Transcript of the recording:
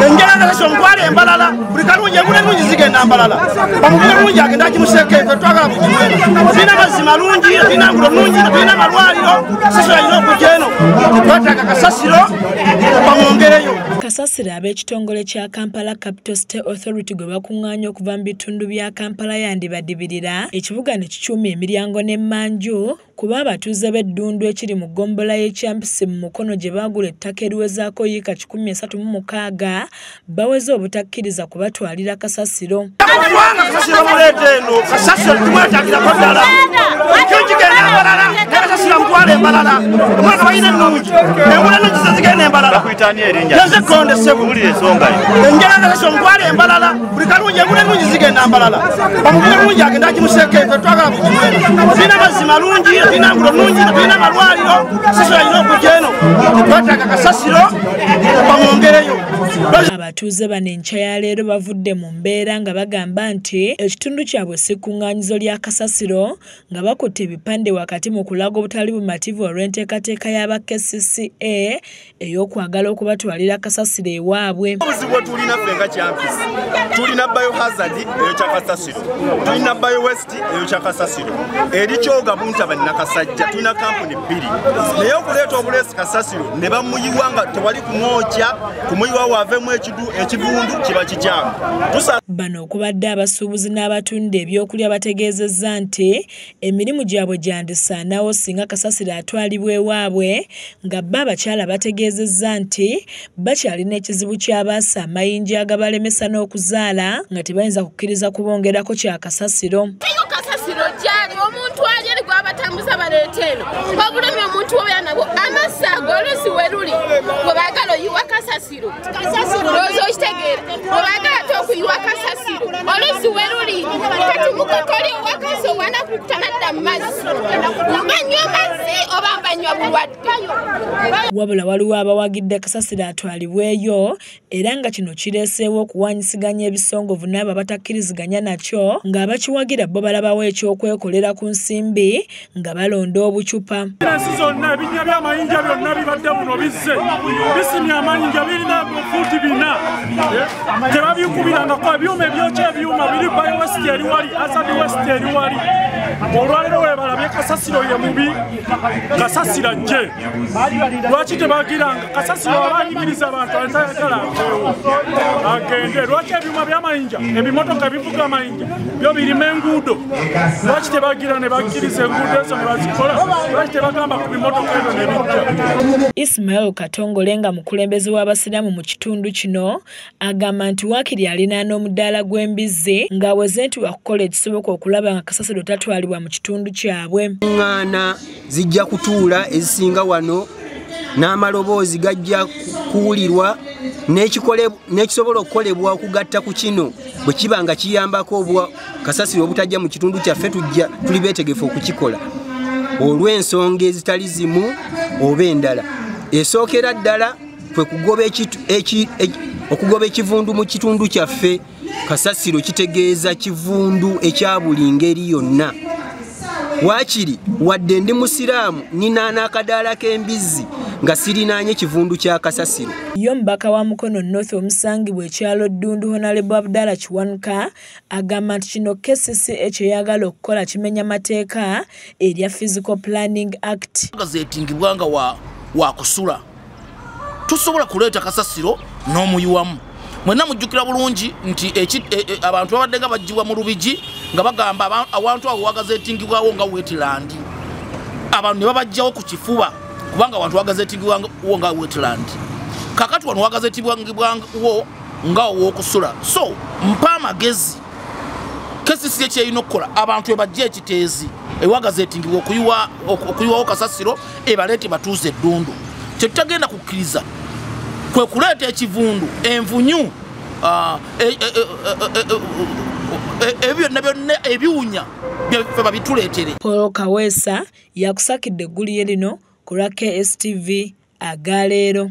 Enjala sonkwale embalala buli kalungi ebulungi zigenda mbalala bamulungi agenda kimuseke fe twagala kujimena bina mazima lungi bina ngulo lungi bina malwaliro siso ino kujeno twataka kasasiro bamwongereyo. Kasasiro ab'ekitongole kya Kampala Capital State Authority gwe bakuŋŋaanya okuva mu bitundu bya Kampala yandibadibirira ekibuga ne kikyuma emiryango n'emmanju kuba abatuuze b'eddundu ekiri mu ggombola y'Ekyampisi mu Mukono gye baagula ettaka eriwezaako yiika 136 baweze obutakkiriza kubatwalira kasasiro. Kubanga kasasiro muleete eno kasasiro tumwetagirako ddala kigenda embalala kasasiro mutwala embalala omwaka balina ennungi embula ennungi zigenda embalala yenze konde ssebu enjala kasasiro mutwala embalala buli kalungi embula ennungi zigenda mbalala bamulungi agenda kimuseke fe twagala kujimena bina mazima lungi bina ngulo lungi bina malwaliro siso ino okujeno twataka kasasiro bamwongereyo. Abatuuze bano enkya ya leero bavudde mu mbeera nga bagamba nti ekitundu kyabwe sikuŋŋaanyizo lya kasasiro nga bakutte ebipande wakati mu kulaga obutali bumativu olw'enteekateeka y'aba KCCA ey'okwagala okubatwalira kasasiro ewaabwe. Obuzibu tulina ffe nga Kyampisi tulina biohazard eyo kya kasasiro tulina biowest eyo kya kasasiro eri kyoga buntaba nakasajja tulina kampuni 2 naye okuleeta obuleesi kasasiro ne bamuyiwa nga tewali kumwokya kumuyiwa wavemu ekivundu kiba kikyamu. Bano okubadde abasuubuzi n'abatunda ebyokulya bategeezezza nti emirimu gyabwe gyandisaanawo singa kasasiro atwalibwa ewaabwe nga bo abakyala bategeezezza nti bakyalina ekizibu ky'abaasa amayinja agabalemesa n'okuzaala nga tebayinza kukkiriza kubongerako kya kasasiro. Kasasiro gyali omuntu ali eri gwabatambuza baleeta eno wabulemi omuntu obeera nabo amazzi ago oluusi we luli bwe baagala oyiwa kasasiro looza okitegeera bwe baagala te okuyiwa kasasiro oluusi we luli kati mukokoli owakasi owanakutanadda mu mazzi banywa amazzi oba banywa bulwadde. Wabula waliwo abawagidde kasasiro atwalibweyo era nga kino kireeseewo okuwanyisiganya ebisongovu n'abo abatakkiriziganya nakyo ng'abakiwagira bo balabawo ekyokwekolera ku nsimbi nga balonda obucupa. Ensi zonna ebinnya by'amayinja byonna bibadde buno bizze bisimya amayinja birina fuuti 4 tebabikubirangako ebyuma ebyokya ebyuma biri biowest eri wali hazard west eri wali olwaliro webalabye kasasiro ye mubi kasasiro ajje lwaki tebagiranga kasasiro abanyigiriza abantu atayagala agende lwaki ebyuma by'amayinja ebimotoka ebivuga amayinja byo birima enguudo lwaki tebagira ne bakkiriza enguudo ezo ne bazikola lwaki tebagamba ku bimotoka ebyo ne bijja. Ismail Katongole nga mukulembeze w'abasiraamu mu kitundu kino agamba nti waakiri alinaana omudaala gw'embizzi ng'aweze nti wakukola ekisoboka okulaba nga kasasiro tatwalibwa mu kitundu kyabwe. Ngana zijja kutuula ezisinga wano n'amaloboozi gajja kuwulirwa n'ekisobola okukolebwa okugatta ku kino bwe kiba nga kiyambako obwa kasasiro obutajja mu kitundu kyaffe tuli beetegefu okukikola olw'ensonga ezitali zimu oba endala. Esookera ddala kwe okugoba ekivundu mu kitundu kyaffe. Kasasiro kitegeeza kivundu ekya buli ngeri yonna. Waakiri wadde ndi musiraamu ninaana akadaala k'embizzi nga sirinaanye kivundu kya kasasiro. Yo mbaka wa Mukono North omusangibwa ekyalo Ddundu Honorable Abdallah Kiwanuka agamba nti kino KCCA kyeyagala okukola kimenya mateeka erya Physical Planning Act. Gazetingibwa nga wa kusula tusobola kuleeta kasasiro n'omuyiwamu. Mwena mujjukira bulungi nti abantu babadde nga bajjibwa mu Lubigi nga bagamba awantu awo wagazetingibwawo nga wetland. Abantu ne babajjawo ku kifuba kubanga abantu wagazetingibwawo nga wetland. Kakati wano wagazetingibwawo nga w'okusula. So mpa amagezi KCCA kyeyina okukola abantu ebajja ekiteezi ewagazetingibwa okuyiwawo kasasiro ebaleete batuuze eddundu. Kyetutagenda kukkiriza kwe kuleeta ekivundu envunyu ebyo byonna ebiwunya bye babituleetere. Paul Kaweesa yakusakidde eggulire lino ku lwa KSTV agaleero.